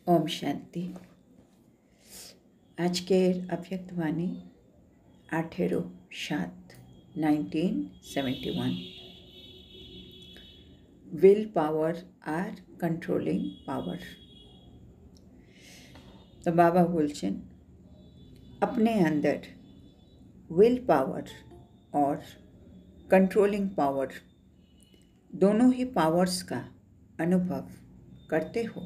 ओम शांति। আজকের অব্যক্তবাণী 18/7/1971। विल पावर আর कंट्रोलिंग पावर। तो बाबा बोलছেন अपने अंदर विल पावर और कंट्रोलिंग पावर दोनों ही पावर्स का अनुभव करते हो।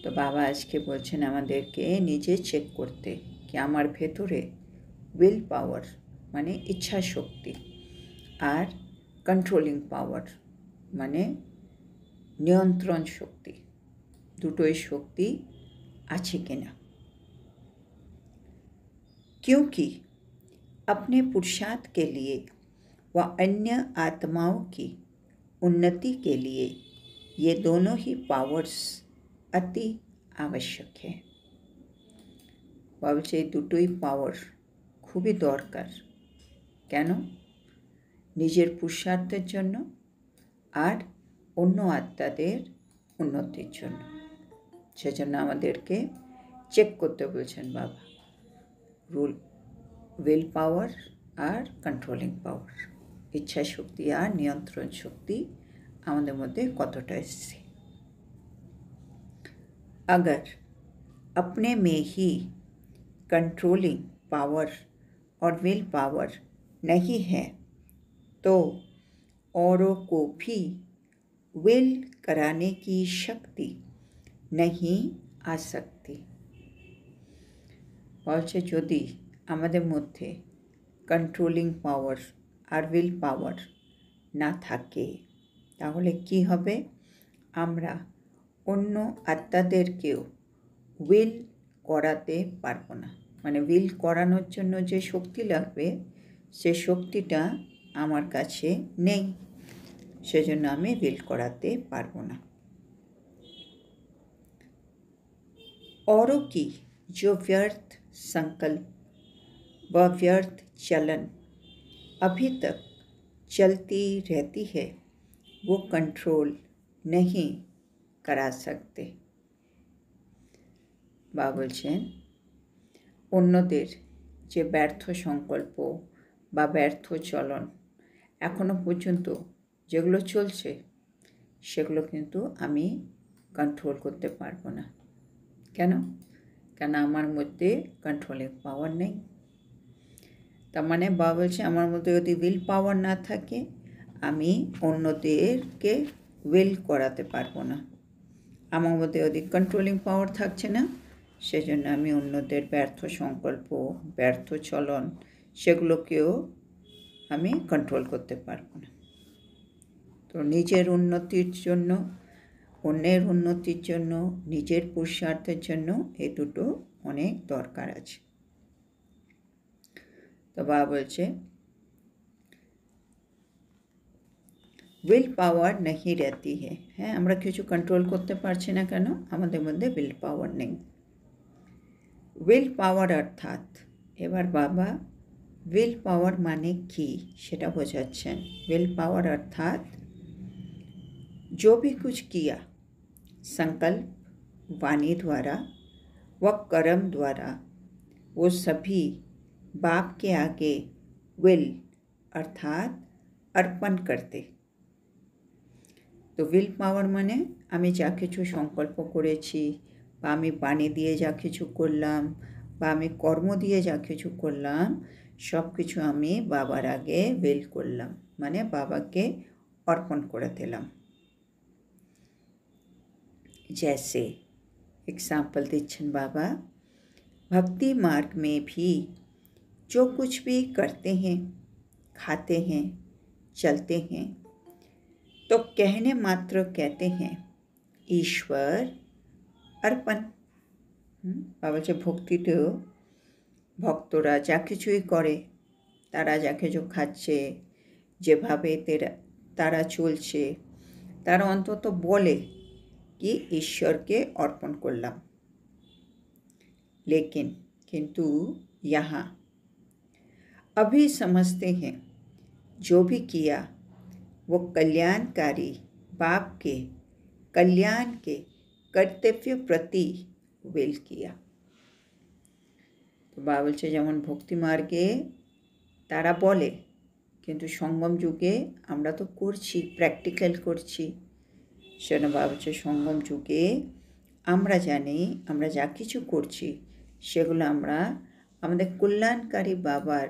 তো বাবা আজকে বলছেন আমাদেরকে নিজে চেক করতে কি আমার ভেতরে উইল পাওয়ার মানে ইচ্ছা শক্তি আর কন্ট্রোলিং পাওয়ার মানে নিয়ন্ত্রণ শক্তি, দুটোই শক্তি আছে কিনা। क्योंकि अपने पुरुषार्थ के लिए व अन्य आत्माओं की उन्नति के लिए ये दोनों ही पावर्स अति आवश्यक है। বলছে এই দুটোই পাওয়ার খুবই দরকার। কেন? নিজের পুরুষার্থের জন্য আর অন্য আত্মাদের উন্নতির জন্য। সেজন্য আমাদেরকে চেক করতে বলছেন বাবা উইল পাওয়ার আর কন্ট্রোলিং পাওয়ার, ইচ্ছা শক্তি আর নিয়ন্ত্রণ শক্তি আমাদের মধ্যে কতটা এসছে। अगर अपने में ही कंट्रोलिंग पावर और विल पावर नहीं है तो औरों को भी विल कराने की शक्ति नहीं आ सकती। বলছে যদি আমাদের মধ্যে কন্ট্রোলিং পাওয়ার আর উইল পাওয়ার না থাকে তাহলে কি হবে? আমরা অন্য আত্মাদেরকেও উইল করাতে পারবো না। মানে উইল করানোর জন্য যে শক্তি লাগবে সে শক্তিটা আমার কাছে নেই, সেজন্য আমি উইল করাতে পারবো না। औरों की जो व्यर्थ संकल्प व व्यर्थ चलन अभी तक चलती रहती है वो कंट्रोल नहीं करा सकते। বাবা বলছেন অন্যদের যে ব্যর্থ সংকল্প বা ব্যর্থ চলন এখনো পর্যন্ত যেগুলো চলছে সেগুলো কিন্তু আমি কন্ট্রোল করতে পারবো না। কেন? কেন আমার মধ্যে কন্ট্রোলিং পাওয়ার নেই। তার মানে বাবা বলছে আমার মধ্যে যদি উইল পাওয়ার না থাকে আমি অন্যদেরকে উইল করাতে পারবো না। আমার মধ্যে যদি কন্ট্রোলিং পাওয়ার থাকছে না সেজন্য আমি অন্যদের ব্যর্থ সংকল্প ব্যর্থ চলন সেগুলোকেও আমি কন্ট্রোল করতে পারবো না। তো নিজের উন্নতির জন্য, অন্যের উন্নতির জন্য, নিজের পুরুষার্থের জন্য এই দুটো অনেক দরকার আছে। তো বাবা বলছে উইল পাওয়ার नहीं रहती है। হ্যাঁ, আমরা কিছু কন্ট্রোল করতে পারছি না কেন? আমাদের মধ্যে উইল পাওয়ার নেই। উইল পাওয়ার অর্থাৎ এবার বাবা উইল পাওয়ার মানে কি সেটা বোঝাচ্ছেন। উইল पावर अर्थात जो भी कुछ किया संकल्प वाणी द्वारा व कर्म द्वारा वो सभी बाप के आगे विल अर्थात अर्पण करते। তো উইল পাওয়ার মানে আমি যা কিছু সংকল্প করেছি বা আমি বাণী দিয়ে যা কিছু করলাম বা আমি কর্ম দিয়ে যা কিছু করলাম সব কিছু আমি বাবার আগে উইল করলাম, মানে বাবাকে अर्पण করে দিলাম। जैसे एग्जाम्पल दिच्छन बाबा भक्ति मार्ग में भी जो कुछ भी करते हैं, खाते हैं, चलते हैं तो कहने मात्र कहते हैं ईश्वर अर्पण। बाबा যে ভক্তিতেও ভক্তরা যা কিছুই করে, তারা যা কিছু খাচ্ছে, যেভাবে তারা চলছে, তারা অন্তত বলে कि ईश्वर के अर्पण करलाम। लेकिन किंतु यहाँ अभी समझते हैं जो भी किया वो कल्याणकारी बाप के कल्याण के कर्तव्य प्रति विल किया। तो बाबा बोलছে যেমন ভক্তি মার্গে তারা বলে, কিন্তু সঙ্গম যুগে আমরা তো করছি, প্র্যাকটিক্যাল করছি। সেজন্য বাবা বলছে সঙ্গম যুগে আমরা জানি আমরা যা কিছু করছি সেগুলো আমরা আমাদের কল্যাণকারী বাবার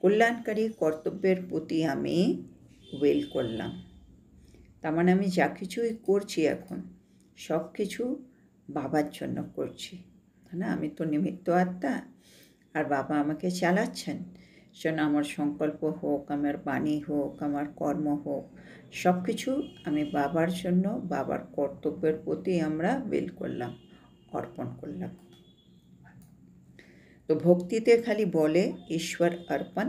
কল্যাণকারী কর্তব্যের প্রতি আমি উইল করলাম। তার মানে আমি যা কিছুই করছি এখন সব কিছু বাবার জন্য করছি, তাই না? আমি তো নিমিত্ত আত্মা, আর বাবা আমাকে চালাচ্ছেন। সেজন্য আমার সংকল্প হোক, আমার বাণী হোক, আমার কর্ম হোক, সব কিছু আমি বাবার জন্য, বাবার কর্তব্যের প্রতি আমরা উইল করলাম, অর্পণ করলাম। তো ভক্তিতে খালি বলে ঈশ্বর অর্পণ,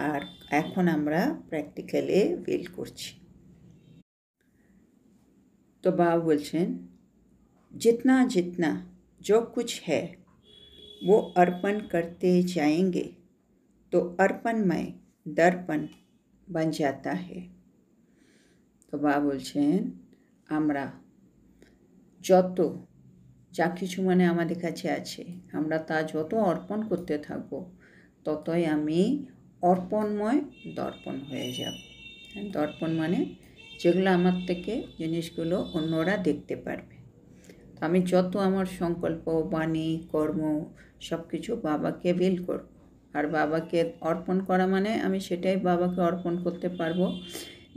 আর এখন আমরা প্র্যাকটিক্যালে উইল করছি। तो बाबा बोलছেন जितना जितना जो कुछ है वो अर्पण करते जाएंगे तो अर्पणमय दर्पण बन जाता है। तो बाबा बोलছেন আমরা যত যা কিছু মানে আমাদের কাছে আছে আমরা তা যত অর্পণ করতে থাকব ততই আমি অর্পণময় দর্পণ হয়ে যাব। দর্পণ মানে যেগুলো আমার থেকে জিনিসগুলো অন্যরা দেখতে পারবে। তো আমি যত আমার সংকল্প, বাণী, কর্ম সব কিছু বাবাকে উইল করব, আর বাবাকে অর্পণ করা মানে আমি সেটাই বাবাকে অর্পণ করতে পারবো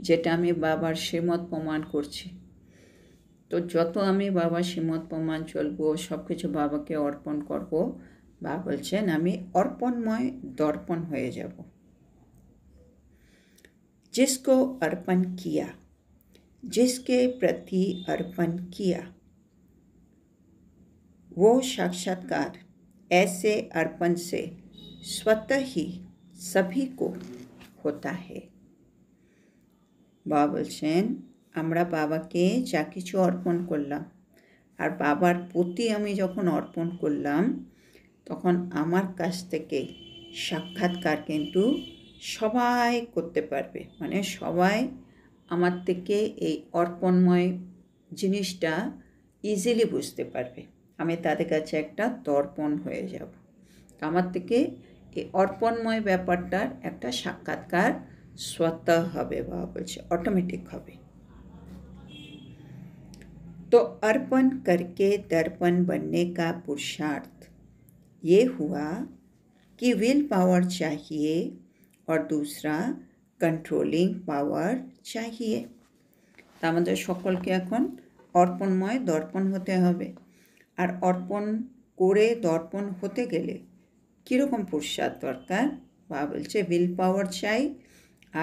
যেটা আমি বাবার শ্রীমত প্রমাণ করছি। তো যত আমি বাবার শ্রীমত প্রমাণ চলবো, সব কিছু বাবাকে অর্পণ করব, বাবা বলছেন আমি অর্পণময় দর্পণ হয়ে যাব। जिसको अर्पण किया, जिसके प्रति अर्पण किया, वो साक्षात्कार ऐसे अर्पण से स्वतः ही सभी को होता है। बाबा बोलছেন আমরা বাবাকে যা কিছু অর্পণ করলাম, আর বাবার প্রতি আমি যখন অর্পণ করলাম তখন আমার কাছ থেকে সাক্ষাৎকার কিন্তু সবাই করতে পারবে, মানে সবাই আমার থেকে এই অর্পণময় জিনিসটা ইজিলি বুঝতে পারবে। আমি তাদের কাছে একটা দর্পণ হয়ে যাব। আমার থেকে এই অর্পণময় ব্যাপারটার একটা সাক্ষাৎকার स्वतः হবে, বাবা বলছে অটোমেটিক হবে। तो अर्पण करके दर्पण बनने का पुरुषार्थ ये हुआ कि विल पावर चाहिए और दूसरा कंट्रोलिंग पावर चाहिए। তা আমাদের সকলকে এখন অর্পণময় দর্পণ হতে হবে, আর অর্পণ করে দর্পণ হতে গেলে কীরকম পুরুষার্থ দরকার? বাবা বলছে विल पावर চাই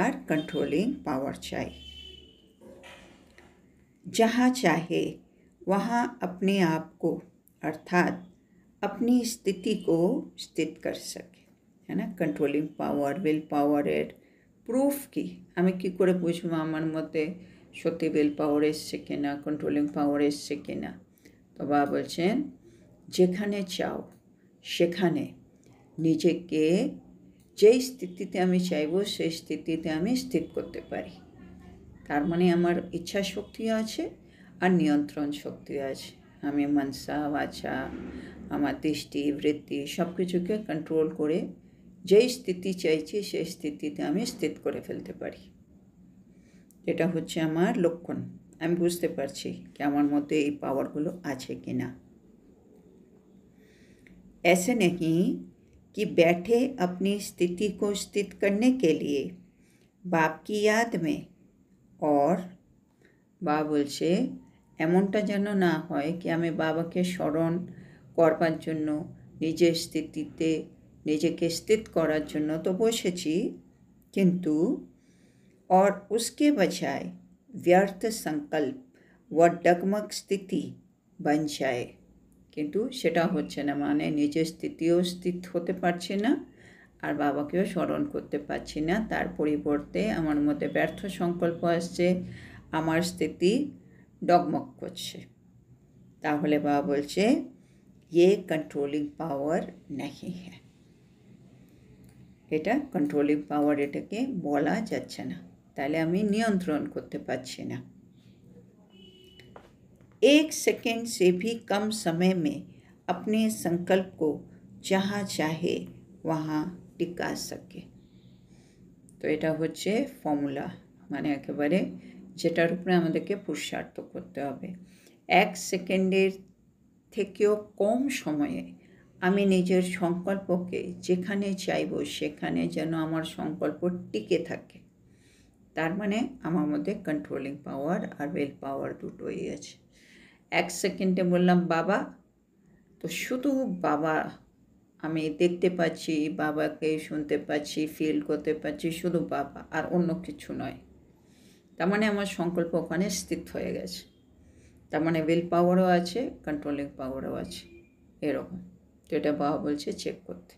আর कंट्रोलिंग पावर চাই। जहाँ चाहे वहाँ अपने आप को अर्थात अपनी स्थिति को स्थित कर सके, है ना? कंट्रोलिंग पावर विल पावरेर प्रूफ की আমি কি করে বুঝবো আমার মতে সত্যি विल पावर এসছে কিনা, कंट्रोलिंग पावर এসছে কিনা? তো বাবা বলছেন যেখানে চাও সেখানে নিজেকে যেই স্থিতিতে আমি চাইবো সেই স্থিতিতে আমি স্থিত করতে পারি। তার মানে আমার ইচ্ছা শক্তি আছে আর নিয়ন্ত্রণ শক্তি আছে। আমি মনসা বাচা আমার দৃষ্টি বৃত্তি সব কিছুকে কন্ট্রোল করে যেই স্থিতি চাইছি সেই স্থিতিতে আমি স্থিত করে ফেলতে পারি। এটা হচ্ছে আমার লক্ষণ। আমি বুঝতে পারছি কি আমার মধ্যে এই পাওয়ারগুলো আছে কি না। ऐसे नहीं कि बैठे अपनी स्थिति को स्थित करने के लिए बाप की याद में, और বাবা বলছে এমনটা যেন না হয় কি আমি বাবাকে স্মরণ করবার জন্য নিজের স্থিতিতে নিজেকে স্থিত করার জন্য তো বসেছি, কিন্তু और उसके बजाय व्यर्थ संकल्प व डगमग स्थिति बन जाए, কিন্তু সেটা হচ্ছে না, মানে নিজের স্থিতিও স্থিত হতে পারছি না আর বাবাকেও স্মরণ করতে পারছি না। তার পরিবর্তে আমার মধ্যে ব্যর্থ সংকল্প আসছে, আমার স্থিতি ডগমগ করছে। তাহলে বাবা বলছে ये कंट्रोलिंग पावर नहीं है, এটা কন্ট্রোলিং পাওয়ার, এটাকে বলা যাচ্ছে না, তাহলে আমি নিয়ন্ত্রণ করতে পারছি না। एक सेकंड से भी कम समय में अपने संकल्प को जहाँ चाहे वहाँ टिका सके। तो এটা হচ্ছে ফর্মুলা, মানে একেবারে যেটার উপরে আমাদেরকে পুরুষার্থ করতে হবে। এক সেকেন্ডের থেকেও কম সময়ে আমি নিজের সংকল্পকে যেখানে চাইব সেখানে যেন আমার সংকল্প টিকে থাকে। তার মানে আমার মধ্যে কন্ট্রোলিং পাওয়ার আর উইল পাওয়ার দুটোই আছে। এক সেকেন্ডে বললাম বাবা, তো শুধু বাবা আমি দেখতে পাচ্ছি, বাবাকে শুনতে পাচ্ছি, ফিল করতে পাচ্ছি, শুধু বাবা আর অন্য কিছু নয়। তার মানে আমার সংকল্প ওখানে স্থির হয়ে গেছে। তার মানে উইল পাওয়ারও আছে, কন্ট্রোলিং পাওয়ারও আছে, এরকম। তো এটা বাবা বলছে চেক করতে।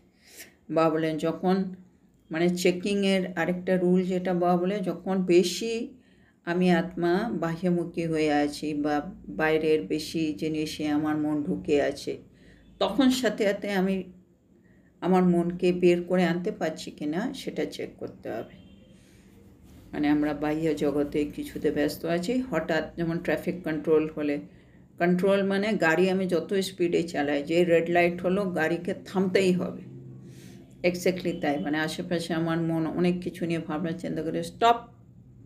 বাবা বলেন যখন মানে চেকিংয়ের আরেকটা রুল যেটা বাবা বলে, যখন বেশি আমি আত্মা বাহ্যমুখী হয়ে আছি বা বাইরের বেশি জিনিসে আমার মন ঢুকে আছে, তখন সাথে সাথে আমি আমার মনকে বের করে আনতে পারছি কি না সেটা চেক করতে হবে। মানে আমরা বাহ্য জগতে কিছুতে ব্যস্ত আছি, হঠাৎ যেমন ট্রাফিক কন্ট্রোল হলে, কন্ট্রোল মানে গাড়ি আমি যত স্পিডে চালাই, যে রেড লাইট হলো গাড়িকে থামতেই হবে, এক্স্যাক্টলি তাই। মানে আশেপাশে আমার মন অনেক কিছু নিয়ে ভাবনা চিন্তা করে, স্টপ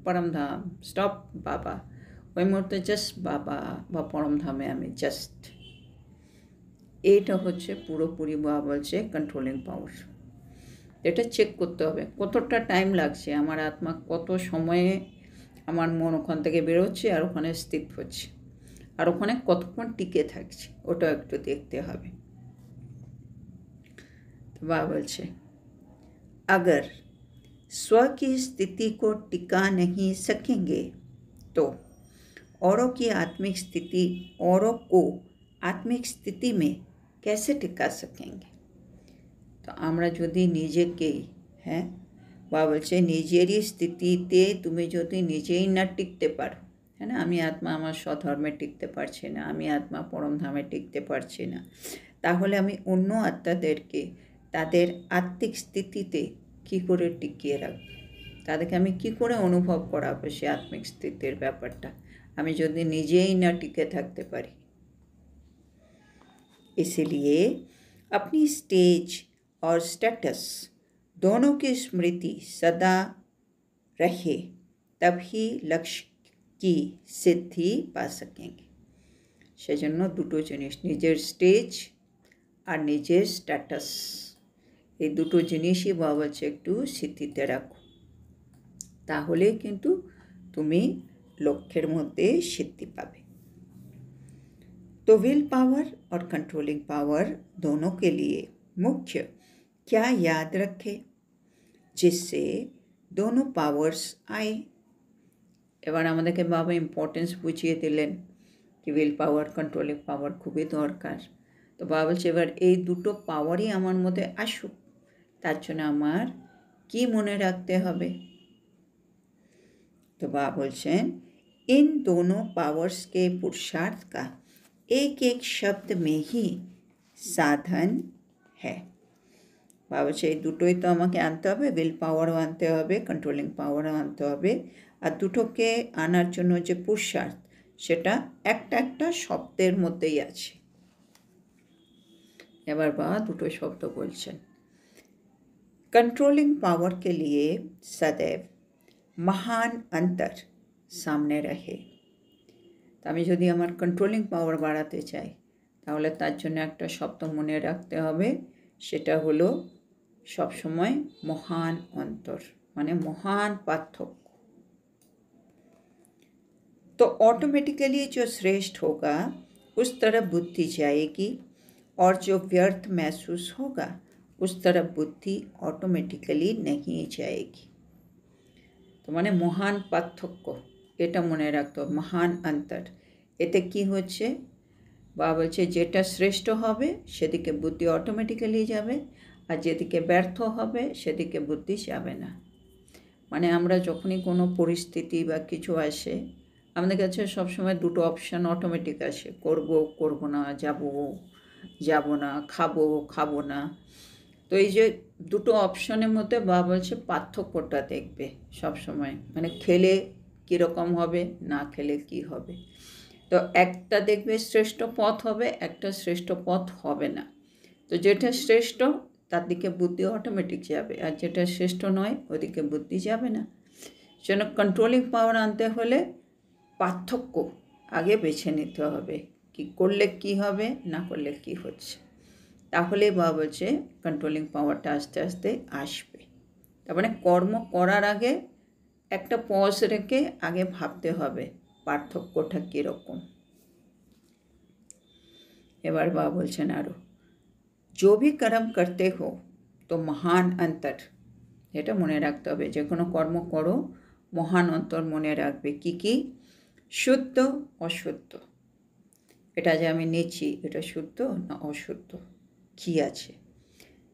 পরমধাম, স্টপ বাবা, ওই মুহূর্তে জাস্ট বাবা বা পরমধামে আমি জাস্ট, এইটা হচ্ছে পুরোপুরি বাবা বলছে কন্ট্রোলিং পাওয়ার। এটা চেক করতে হবে কতটা টাইম লাগছে, আমার আত্মা কত সময়ে আমার মন ওখান থেকে বেরোচ্ছে আর ওখানে স্থির হচ্ছে, আর ওখানে কতক্ষণ টিকে থাকছে, ওটা একটু দেখতে হবে। तो बाबा बोलছে अगर स्व की स्थिति को टिका नहीं सकेंगे तो औरों की आत्मिक स्थिति, औरों को आत्मिक स्थिति में कैसे टिका सकेंगे। तो আমরা যদি নিজেকেই বাবা বলছে নিজেরই স্থিতিতে তুমি যদি নিজেই না টিকতে পারো, হ্যাঁ না, আমি আত্মা আমার স্বধর্মে টিকতে পারছি না, আমি আত্মা পরমধামে টিকতে পারছি না, তাহলে আমি অন্য আত্মাদেরকে তাদের আত্মিক স্থিতিতে কী করে টিকিয়ে রাখব, তাদেরকে আমি কী করে অনুভব করাবো সে আত্মিক স্থিতির ব্যাপারটা, আমি যদি নিজেই না টিকে থাকতে পারি। इसलिए अपनी स्टेज और स्टेटस दोनों की स्मृति सदा रहे, तभी लक्ष्य की सिद्धि पा सकेंगे। সেজন্য দুটো জিনিস, নিজের স্টেজ আর নিজের স্ট্যাটাস, এই দুটো জিনিসই বাবা বলছে একটু স্মৃতিতে রাখো, তাহলে কিন্তু তুমি লক্ষ্যের মধ্যে সিদ্ধি পাবে। तो विल पावर और कंट्रोलिंग पावर दोनों के लिए मुख्य क्या याद रखें जिससे दोनों पावर्स आए। এবার আমাদেরকে বাবা ইম্পর্টেন্স বুঝিয়ে দিলেন কি উইল পাওয়ার কন্ট্রোলিং পাওয়ার খুবই দরকার। তো বাবা বলছে এবার এই দুটো পাওয়ারই আমার মধ্যে আসুক, তার জন্য আমার কি মনে রাখতে হবে। तो बाबा बोलছেন इन दोनों पावर्स के पुरुषार्थ का एक एक शब्द में ही साधन है। बाबा বলছে এই দুটোই তো আমাকে আনতে হবে, উইল পাওয়ারও আনতে হবে, কন্ট্রোলিং পাওয়ারও আনতে হবে, আর দুটোকে আনার জন্য যে পুরুষার্থ সেটা একটা একটা শব্দের মধ্যেই আছে। এবার বাবা দুটো শব্দ বলছেন। कंट्रोलिंग पावर के लिए सदैव महान अंतर सामने रहे। আমি যদি আমার কন্ট্রোলিং পাওয়ার বাড়াতে চাই তাহলে তার জন্য একটা শব্দ মনে রাখতে হবে, সেটা হলো সবসময় মহান অন্তর, মানে মহান পার্থক্য। तो ऑटोमेटिकली जो श्रेष्ठ होगा उस तरफ बुद्धि जाएगी और जो व्यर्थ महसूस होगा उस तरफ बुद्धि ऑटोमेटिकली नहीं जाएगी। तो মানে মহান পার্থক্য এটা মনে রাখতে হবে, মহান অন্তর। এতে কি হচ্ছে বাবা বলছে যেটা শ্রেষ্ঠ হবে সেদিকে বুদ্ধি অটোমেটিক্যালি যাবে, আর যেদিকে ব্যর্থ হবে সেদিকে বুদ্ধি যাবে না। মানে আমরা যখনই কোনো পরিস্থিতি বা কিছু আসে আমাদের কাছে সবসময় দুটো অপশান অটোমেটিক আসে, করব করব না, যাব না, খাবো না। তো এই যে দুটো অপশনের মধ্যে বাবা বলছে পার্থক্যটা দেখবে সবসময়, মানে খেলে কীরকম হবে, না খেলে কি হবে। তো একটা দেখবে শ্রেষ্ঠ পথ হবে, একটা শ্রেষ্ঠ পথ হবে না। তো যেটা শ্রেষ্ঠ তার দিকে বুদ্ধি অটোমেটিক যাবে, আর যেটা শ্রেষ্ঠ নয় ওদিকে বুদ্ধি যাবে না। যেন কন্ট্রোলিং পাওয়ার আনতে হলে পার্থক্য আগে বেছে নিতে হবে, কি করলে কি হবে, না করলে কি হচ্ছে। তাহলেই বাবা বলছে কন্ট্রোলিং পাওয়ারটা আস্তে আস্তে আসবে। তার মানে কর্ম করার আগে একটা পজ রেখে আগে ভাবতে হবে পার্থক্যটা কীরকম। এবার বাবা বলছেন আরও, जो भी कर्म करते हो तो महान अंतर, এটা মনে রাখতে হবে, যে কোনো কর্ম করো মহান অন্তর মনে রাখবে। কি কি? শুদ্ধ অশুদ্ধ, এটা যে আমি নিচ্ছি এটা শুদ্ধ না অশুদ্ধ, কি আছে।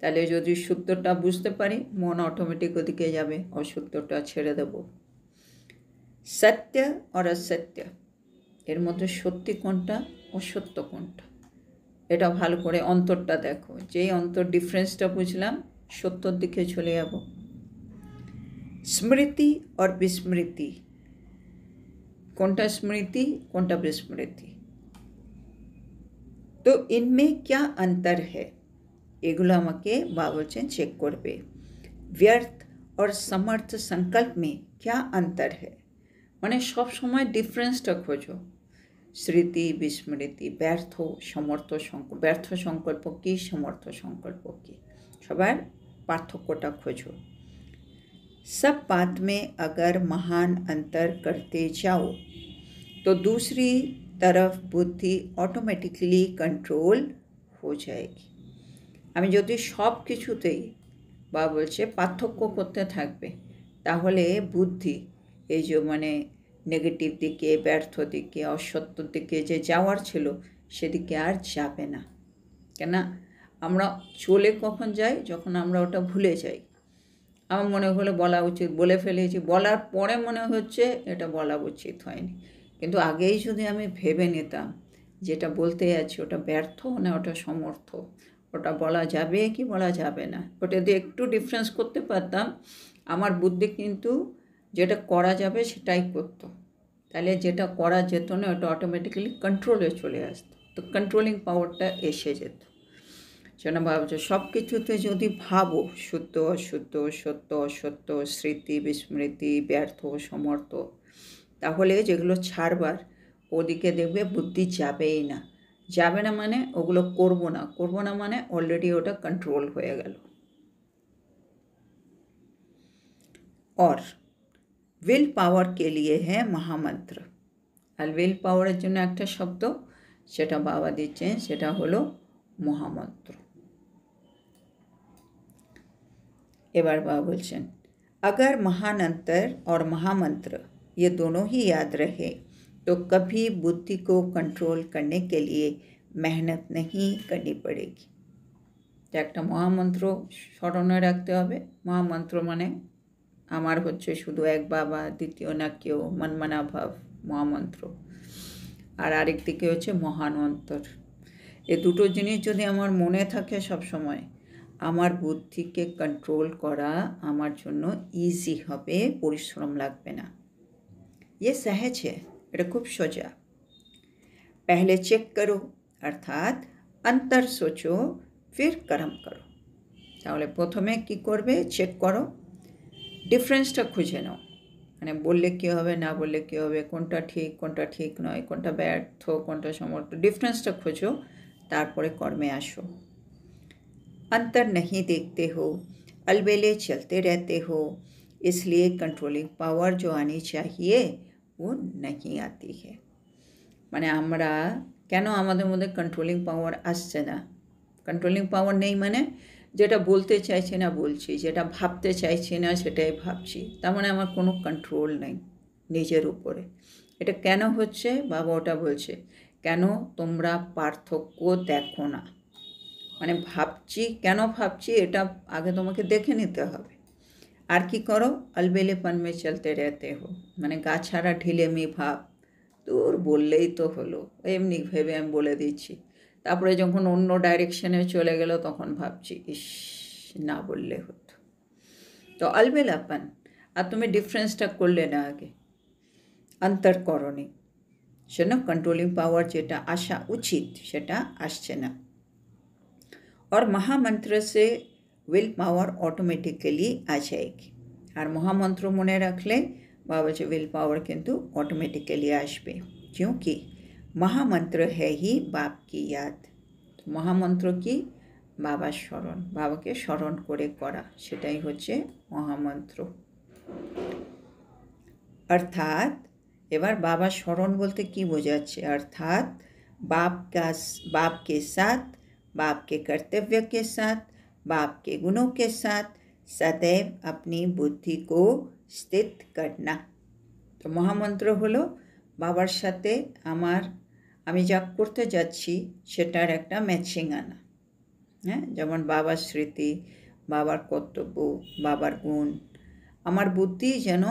তাহলে যদি শুদ্ধটা বুঝতে পারি মন অটোমেটিক ওদিকে যাবে, অশুদ্ধটা ছেড়ে দেব। সত্য আর অসত্য, এর মধ্যে সত্যি কোনটা অসত্য কোনটা, এটা ভালো করে অন্তরটা দেখো। যেই অন্তর ডিফারেন্সটা বুঝলাম সত্যর দিকে চলে যাব। স্মৃতি আর বিস্মৃতি, কোনটা স্মৃতি কোনটা বিস্মৃতি, তো ইনমে क्या अंतर है, এগুলো আমাকে বাবা বলছেন চেক করবে। व्यर्थ और समर्थ संकल्प में क्या अंतर है, মানে সব সময় ডিফারেন্সটা খোঁজো। স্মৃতি বিস্মৃতি, ব্যর্থ সমর্থ সংকল্প, ব্যর্থ সংকল্প কী, সমর্থ সংকল্প কী, সবার পার্থক্যটা খোঁজো। सब बात में अगर महान अंतर करते जाओ तो दूसरी तरफ बुद्धि ऑटोमेटिकली कंट्रोल हो जाएगी। আমি যদি সব কিছুতেই বা বলছে পার্থক্য করতে থাকবে তাহলে বুদ্ধি এই যে মানে নেগেটিভ দিকে, ব্যর্থ দিকে, অসত্যর দিকে যে যাওয়ার ছিল সেদিকে আর যাবে না। কেন আমরা চলে কখন যাই, যখন আমরা ওটা ভুলে যাই। আমার মনে হলো বলা উচিত, বলে ফেলেছি, বলার পরে মনে হচ্ছে এটা বলা উচিত হয়নি। কিন্তু আগেই যদি আমি ভেবে নিতাম যেটা বলতে যাচ্ছি ওটা ব্যর্থ না ওটা সমর্থ, ওটা বলা যাবে কি বলা যাবে না, ওটা দিয়ে একটু ডিফারেন্স করতে পারতাম, আমার বুদ্ধি কিন্তু যেটা করা যাবে সেটাই করতো। তাহলে যেটা করা যেত না ওটা অটোমেটিক্যালি কন্ট্রোলে চলে আসতো, তো কন্ট্রোলিং পাওয়ারটা এসে যেত। যেন ভাবছো সব কিছুতে যদি ভাবো শুদ্ধ অশুদ্ধ, সত্য অসত্য, স্মৃতি বিস্মৃতি, ব্যর্থ সমর্থ, তাহলে যেগুলো ছাড়বার ওদিকে দেখবে বুদ্ধি যাবেই না। যাবে না মানে ওগুলো করবো না, করবো না মানে অলরেডি ওটা কন্ট্রোল হয়ে গেল। और विल पावर के लिए है महामंत्र, আর উইল পাওয়ারের জন্য একটা শব্দ সেটা বাবা দিচ্ছেন, সেটা হলো মহামন্ত্র। এবার বাবা বলছেন, अगर महान अंतर और महामंत्र ये दोनों ही याद रहे तो कभी बुद्धि को कंट्रोल करने के लिए मेहनत नहीं करनी पड़ेगी। একটা মহামন্ত্র স্মরণে রাখতে হবে। মহামন্ত্র মানে আমার হচ্ছে শুধু এক বাবা, দ্বিতীয় না কেউ, মনমানা ভাব মহামন্ত্র, আর আরেক দিকে হচ্ছে মহান অন্তর। এই দুটো জিনিস যদি আমার মনে থাকে সব সময়, আমার বুদ্ধিকে कंट्रोल করা আমার জন্য ইজি হবে, পরিশ্রম লাগবে না। ये सहज है, এটা খুব সোজা। पहले चेक करो अर्थात अंतर सोचो फिर कर्म करो। তাহলে প্রথমে কি করবে, চেক করো, ডিফারেন্সটা খুঁজে নাও, মানে বললে কী হবে না বললে কী হবে, কোনটা ঠিক নয়, কোনটা ব্যর্থ কোনটা সমর্থ, ডিফারেন্সটা খোঁজো, তারপরে কর্মে আসো। अंतर नहीं देखते हो, अलबेले चलते रहते हो, इसलिए कंट्रोलिंग पावर जो आनी चाहिए वो नहीं आती है। মানে আমরা কেন আমাদের মধ্যে কন্ট্রোলিং পাওয়ার আসছে না, কন্ট্রোলিং পাওয়ার নেই মানে যেটা বলতে চাইছি না বলছি, যেটা ভাবতে চাইছি না সেটাই ভাবছি, তার মানে আমার কোনো কন্ট্রোল নেই নিজের উপরে। এটা কেন হচ্ছে বাবা ওটা বলছে, কেন তোমরা পার্থক্য দেখো না, মানে ভাবছি কেন ভাবছি এটা আগে তোমাকে দেখে নিতে হবে। আর কি করো, अलबेलेपन में चलते रहते हो, মানে গা ছাড়া ঢিলেমি ভাব, তোর বললেই তো হলো, এমনি ভেবে আমি বলে দিচ্ছি, তারপরে যখন অন্য ডাইরেকশনে চলে গেল তখন ভাবছি ইস না বললে হতো। তো अलबेलापन, আর তুমি ডিফারেন্সটা করলে না, আগে অন্তর করনি, সেজন্য কন্ট্রোলিং পাওয়ার যেটা আসা উচিত সেটা আসছে না। और महामंत्र से विल पावर ऑटोमेटिकली आ जाएगी। और महामंत्र मने रखले बाबा जो विल पावर किंतु ऑटोमेटिकली आसबे, क्योंकि महामंत्र है ही बाप की याद। तो महामंत्र की बाबा स्मरण, बाबा के स्मरण करे करा, सेटाई होच्छे महामंत्र। अर्थात एबार बाबा स्मरण बोलते कि बोझाচ্ছে, अर्थात बाप के साथ, बाप के कर्तव्य के साथ, बाप के गुणों के साथ सदैव अपनी बुद्धि को स्थित करना। तो महामंत्र हलो बाबार साथे आमार आमी जा करते जाच्छी सेटार एकटा मैचिंग आना। हाँ, जेमन बाबार स्मृति, बाबार कर्तव्य, बाबार गुण, आमार बुद्धि जेन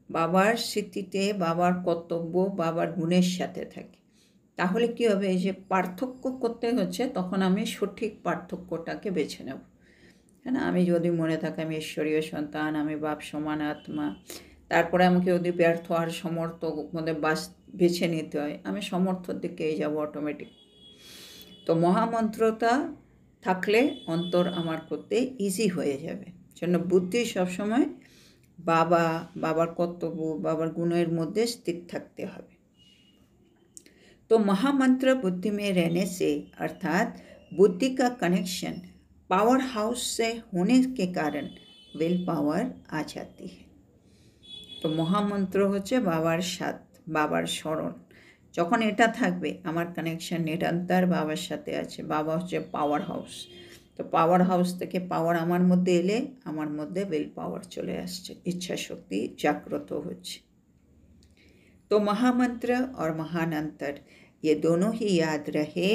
बाबार स्मृतिते, बाबार कर्तव्य, बाबार गुणेर साथे थाके। তাহলে কি হবে, এই যে পার্থক্য করতে হচ্ছে তখন আমি সঠিক পার্থক্যটাকে বেছে নেব। হ্যাঁ না, আমি যদি মনে থাকে আমি ঈশ্বরীয় সন্তান, আমি বাপ সমান আত্মা, তারপরে আমাকে যদি ব্যর্থ আর সমর্থ মধ্যে বেছে নিতে হয়, আমি সমর্থর দিকেই যাব অটোমেটিক। তো মহামন্ত্রটা থাকলে অন্তর আমার করতে ইজি হয়ে যাবে। জন্য বুদ্ধি সবসময় বাবার কর্তব্য, বাবার গুণের মধ্যে স্থির থাকতে হবে। तो महामंत्र बुद्धि में रहने से, अर्थात बुद्धि का कनेक्शन पावर हाउस से होने के कारण विल पावर आ जाती है। तो महामंत्र होच्छे बाबार साथ, बाबार स्मरण, যখন এটা থাকবে আমার কানেকশন নিরন্তর বাবার সাথে আছে। বাবা হচ্ছে পাওয়ার হাউস। তো পাওয়ার হাউস থেকে পাওয়ার আমার মধ্যে এলে আমার মধ্যে উইল পাওয়ার চলে আসছে, ইচ্ছা শক্তি জাগ্রত হচ্ছে। तो महामंत्र और महान अंतर ये दोनों ही याद रहे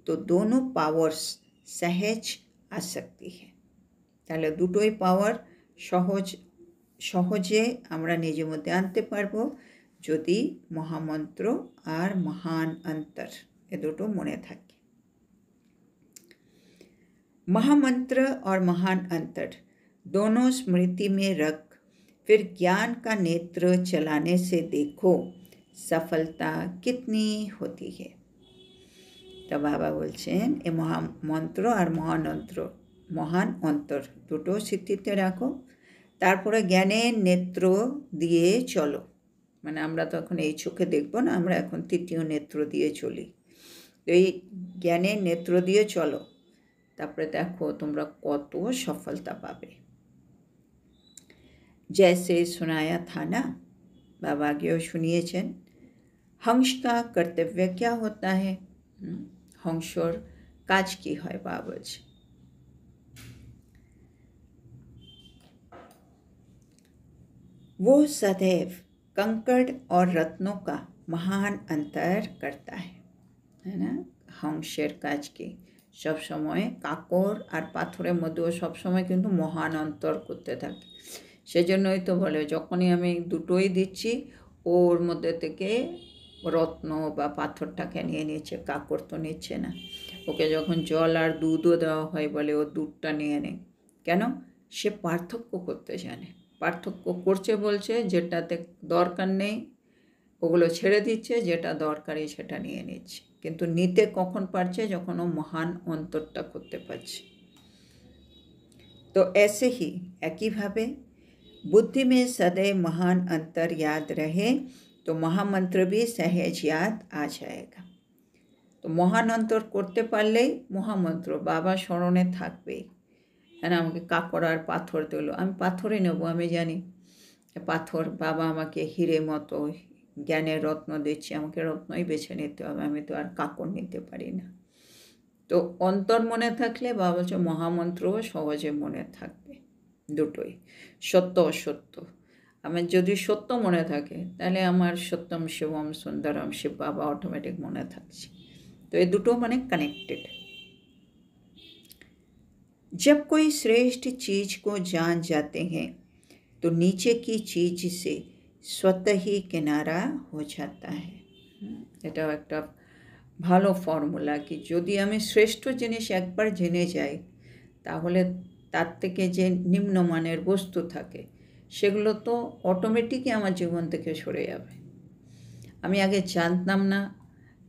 तो दोनों पावर्स सहज आ सकती है। ताहले दुटोई पावर सहजे आमरा निजेर मध्य आनते पारबो यदि महामंत्र और महान अंतर ए दुटो मने थाके। महामंत्र और महान अंतर दोनों स्मृति में रख फिर ज्ञान का नेत्र चलाने से देखो सफलता कितनी होती है। तो बाबा बोलছেন ए महामंत्र और महान अंतर दुटो स्मृतिते राखो, तारपरे ज्ञानेर नेत्र दिए चलो। माने आमरा तो एखन এই চোখে দেখব না, আমরা এখন তৃতীয় নেত্র দিয়ে চলি। তো এই জ্ঞানের নেত্র দিয়ে চলো, তারপরে দেখো তোমরা কত সফলতা পাবে। जैसे सुनाया था ना, बाबा आगे सुनिएছেন, हंस का कर्तव्य क्या होता है? हंसर काज की है बाबा जी? वो सदैव कंकड़ और रत्नों का महान अंतर करता है ना। हंसेर काज की सब समय काकर और पाथरेर मধ্যে सब समय किन्तु महान अंतर करते থাকে। সেজন্যই তো বলে যখনই আমি দুটোই দিচ্ছি ওর মধ্যে থেকে রত্ন বা পাথরটাকে নিয়ে নিচ্ছে, কাকর তো নিচ্ছে না। ওকে যখন জল আর দুধও দেওয়া হয় বলে ও দুধটা নিয়ে নেয়। কেন? সে পার্থক্য করতে জানে। পার্থক্য করছে বলছে যেটাতে দরকার নেই ওগুলো ছেড়ে দিচ্ছে, যেটা দরকারি সেটা নিয়ে নিচ্ছে। কিন্তু নিতে কখন পারছে? যখন ও মহান অন্তরটা করতে পারছে। তো ऐसे ही একই ভাবে बुद्धि में सदैव महान अंतर याद रहे तो महामंत्र भी सहज याद आ जाएगा। तो महान अंतर करते पारलेई महामंत्र बाबा स्मरणे थाकबे। ना आमाके काकड़ आर पाथर दिल, आमी पाथरई नेब, आमी जानी पाथर बाबा आमाके हीरे मतो ज्ञानेर रत्न दिच्छे, आमाके रत्नई बेছে निते होबे, आमी तो आर काकड़ निते पारी ना। तो अंतर मने थाकले बाबा बोलছে महामंत्रও सहजे मने थाकबे। দুটোই সত্য অসত্য, আমার যদি সত্য মনে থাকে তাহলে আমার সত্যম শিবম সুন্দরম শিব বাবা অটোমেটিক মনে থাকছে। তো এই দুটো মানে কানেক্টেড। जब कोई श्रेष्ठ चीज को जान जाते हैं तो नीचे की चीज से स्वतः ही किनारा हो जाता है। এটাও একটা ভালো ফর্মুলা কি যদি আমি শ্রেষ্ঠ জিনিস একবার জেনে যাই তাহলে তার থেকে যে নিম্নমানের বস্তু থাকে সেগুলো তো অটোমেটিকই আমার জীবন থেকে সরে যাবে। আমি আগে জানতাম না,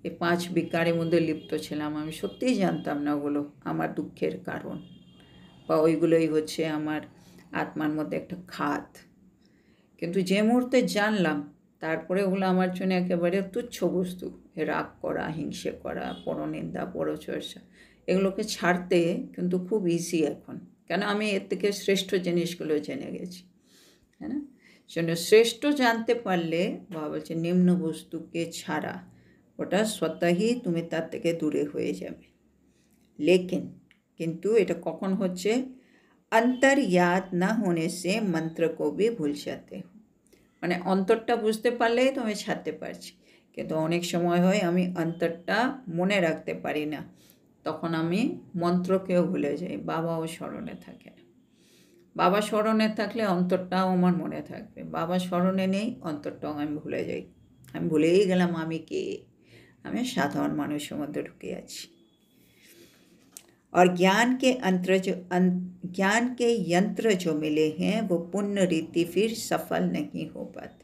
এই 5 বিকারের মধ্যে লিপ্ত ছিলাম, আমি সত্যিই জানতাম না ওগুলো আমার দুঃখের কারণ, বা ওইগুলোই হচ্ছে আমার আত্মার মধ্যে একটা খাত। কিন্তু যে মুহূর্তে জানলাম, তারপরে ওগুলো আমার জন্য একেবারে তুচ্ছ বস্তু। রাগ করা, হিংসে করা, পরনিন্দা, পরচর্চা, এগুলোকে ছাড়তে কিন্তু খুব ইজি এখন, কেন আমি এর থেকে শ্রেষ্ঠ জিনিসগুলো জেনে গেছি, है ना। জন্য শ্রেষ্ঠ জানতে পারলে বাবা বলছে নিম্ন বস্তুকে ছাড়া ওটা স্বতঃই তুমি তার থেকে দূরে হয়ে যাবে। लेकिन কিন্তু এটা কখন হচ্ছে, अंतर याद ना होने से मंत्र को भी भूल जाते हो। মানে অন্তরটা বুঝতে পারলেই তুমি ছাড়তে পারছি, কিন্তু অনেক সময় হয় আমি অন্তরটা মনে রাখতে পারি না, তখন আমি মন্ত্রকেও ভুলে যাই, বাবাও স্মরণে থাকে না। বাবা স্মরণে থাকলে অন্তরটাও আমার মনে থাকবে, বাবা স্মরণে নেই, অন্তরটাও আমি ভুলে যাই। আমি ভুলেই গেলাম আমি কে, আমি সাধারণ মানুষের মধ্যে ঢুকে আছি। और ज्ञान के यंत्र जो मिले हैं वो पूर्ण रीति फिर सफल नहीं हो पाते।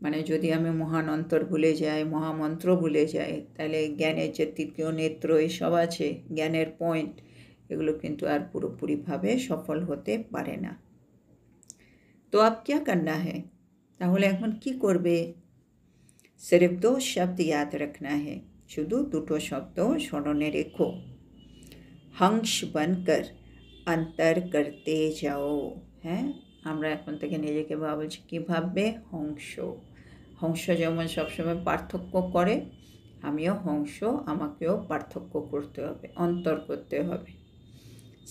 মানে যদি আমি মহান অন্তর ভুলে যাই, মহামন্ত্র ভুলে যাই, তাহলে জ্ঞানের যে তৃতীয় নেত্র এসব আছে, জ্ঞানের পয়েন্ট, এগুলো কিন্তু আর পুরোপুরিভাবে সফল হতে পারে না। তো আপ क्या करना है, তাহলে এখন কি করবে? सिर्फ 2 शब्द याद रखना है, শুধু দুটো শব্দ স্মরণে রেখো। हंस बनकर अंतर करते जाओ। হ্যাঁ, আমরা এখন থেকে নিজেকে ভাবছি কী ভাববে, হংস। হংস যেমন সবসময় পার্থক্য করে, আমিও হংস, আমাকেও পার্থক্য করতে হবে, অন্তর করতে হবে।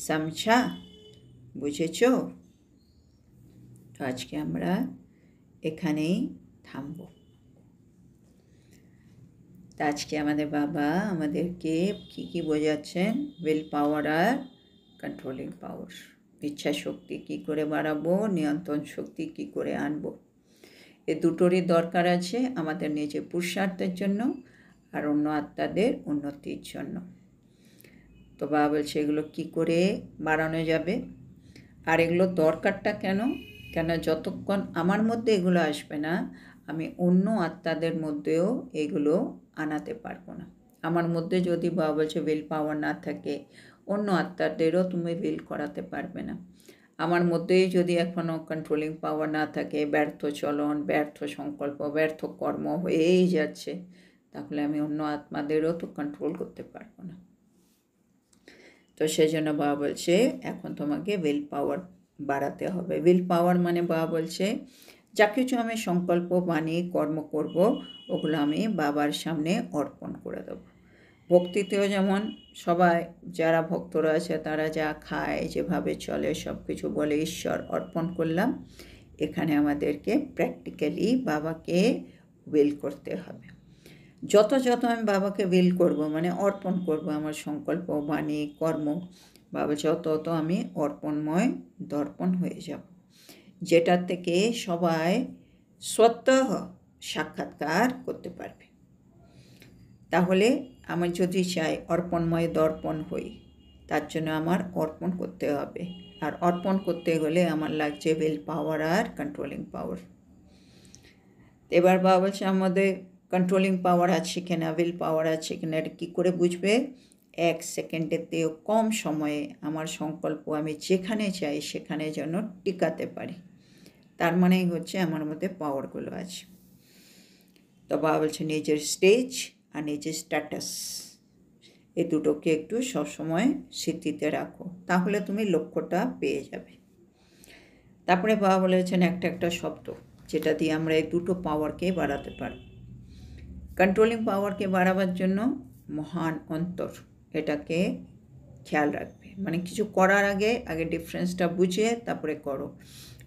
সমঝা, বুঝেছ? তো আজকে আমরা এখানেই থামব। তো আজকে আমাদের বাবা আমাদেরকে কী কী বোঝাচ্ছেন, উইল পাওয়ার আর কন্ট্রোলিং পাওয়ার, ইচ্ছা শক্তি কী করে বাড়াবো, নিয়ন্ত্রণ শক্তি কী করে আনবো। এ দুটোরই দরকার আছে আমাদের নিজের পুরুষার্থের জন্য আর অন্য আত্মাদের উন্নতির জন্য। তো বাবা বলছে এগুলো কী করে বাড়ানো যাবে, আর এগুলো দরকারটা কেন, কেন যতক্ষণ আমার মধ্যে এগুলো আসবে না, আমি অন্য আত্মাদের মধ্যেও এগুলো আনাতে পারবো না। আমার মধ্যে যদি বাবা বলছে উইল পাওয়ার না থাকে, অন্য আত্মাদেরও তুমি উইল করাতে পারবে না। আমার মধ্যেই যদি এখনও কন্ট্রোলিং পাওয়ার না থাকে, ব্যর্থ চলন, ব্যর্থ সংকল্প, ব্যর্থ কর্ম হয়েই যাচ্ছে, তাহলে আমি অন্য আত্মাদেরও তো কন্ট্রোল করতে পারবো না। তো সেই জন্য বাবা বলছে এখন তোমাকে উইল পাওয়ার বাড়াতে হবে। উইল পাওয়ার মানে বাবা বলছে যা কিছু আমি সংকল্প বানিয়ে কর্ম করব, ওগুলো আমি বাবার সামনে অর্পণ করে দেবো। ভক্তিতেও যেমন সবাই যারা ভক্তরা আছে তারা যা খায়, যেভাবে চলে, সব কিছু বলে ঈশ্বর অর্পণ করলাম, এখানে আমাদেরকে প্র্যাকটিক্যালি বাবাকে উইল করতে হবে। যত যত আমি বাবাকে উইল করব, মানে অর্পণ করব আমার সংকল্প বাণী কর্ম, বাবা যত তত আমি অর্পণময় দর্পণ হয়ে যাব, যেটা থেকে সবাই স্বতঃ সাক্ষাৎকার করতে পারবে। তাহলে আমি যদি চাই অর্পণময় দর্পণ হই, তার জন্য আমার অর্পণ করতে হবে, আর অর্পণ করতে গেলে আমার লাগছে উইল পাওয়ার আর কন্ট্রোলিং পাওয়ার। এবার বাবা বলছে আমাদের কন্ট্রোলিং পাওয়ার আছে কিনা, উইল পাওয়ার আছে কিনা, এটা কী করে বুঝবে? 1 সেকেন্ডেতেও কম সময়ে আমার সংকল্প আমি যেখানে চাই সেখানে যেন টিকাতে পারি, তার মানেই হচ্ছে আমার মধ্যে পাওয়ারগুলো আছে। তো বাবা বলছে নিজের স্টেজ আর নিজের স্ট্যাটাস, এই দুটোকে একটু সবসময় স্মৃতিতে রাখো, তাহলে তুমি লক্ষ্যটা পেয়ে যাবে। তারপরে বাবা বলেছেন একটা একটা শব্দ যেটা দিয়ে আমরা এই দুটো পাওয়ারকে বাড়াতে পারব। কন্ট্রোলিং পাওয়ারকে বাড়াবার জন্য মহান অন্তর, এটাকে খেয়াল রাখবে, মানে কিছু করার আগে ডিফারেন্সটা বুঝে তারপরে করো।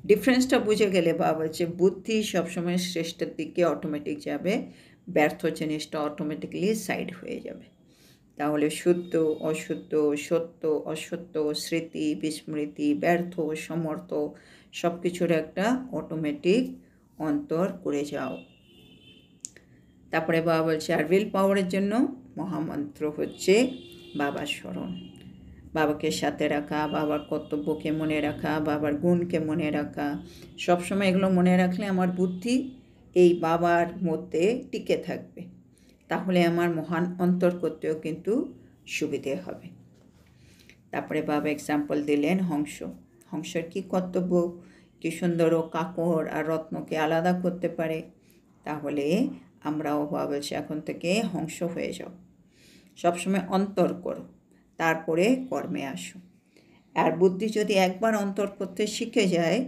ডিফারেন্সটা বুঝে গেলে বাবা বলছে বুদ্ধি সবসময় শ্রেষ্ঠের দিকে অটোমেটিক যাবে, ব্যর্থ জিনিসটা অটোমেটিকলি সাইড হয়ে যাবে। তাহলে শুদ্ধ অশুদ্ধ, সত্য অসত্য, স্মৃতি বিস্মৃতি, ব্যর্থ সমর্থ, সব কিছুর একটা অটোমেটিক অন্তর করে যাও। তারপরে বাবা বলছে আর উইল পাওয়ারের জন্য মহামন্ত্র হচ্ছে বাবার স্মরণ, বাবাকে সাথে রাখা, বাবার কর্তব্যকে মনে রাখা, বাবার গুণকে মনে রাখা। সবসময় এগুলো মনে রাখলে আমার বুদ্ধি এই বাবার মধ্যে টিকে থাকবে, তাহলে আমার মহান অন্তর করতেও কিন্তু সুবিধে হবে। তারপরে বাবা এক্সাম্পল দিলেন হংস। হংসের কী কর্তব্য, কি সুন্দর ও কাকড় আর রত্নকে আলাদা করতে পারে। তাহলে আমরাও বাবা বলছি এখন থেকে হংস হয়ে যাও, সবসময় অন্তর করো, তারপরে কর্মে আসো। আর বুদ্ধি যদি একবার অন্তর করতে শিখে যায়,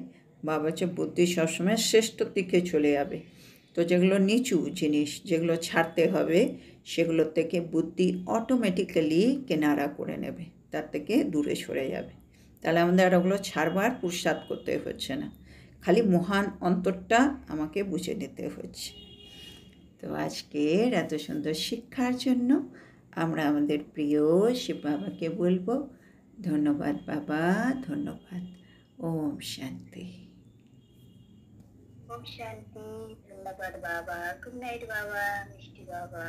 বাবা হচ্ছে বুদ্ধি সবসময় শ্রেষ্ঠর দিকে চলে যাবে। তো যেগুলো নিচু জিনিস, যেগুলো ছাড়তে হবে, সেগুলোর থেকে বুদ্ধি অটোমেটিক্যালি কেনারা করে নেবে, তার থেকে দূরে সরে যাবে। তাহলে আমাদের আর ওগুলো ছাড়বার পুরুষার্থ করতে হচ্ছে না, খালি মহান অন্তরটা আমাকে বুঝে নিতে হচ্ছে। তো আজকের এত সুন্দর শিক্ষার জন্য আমরা আমাদের প্রিয় শিব বাবাকে বলবো ধন্যবাদ বাবা, ধন্যবাদ। ওম শান্তি। ওম শান্তি। ধন্যবাদ বাবা। গুড নাইট বাবা, মিষ্টি বাবা।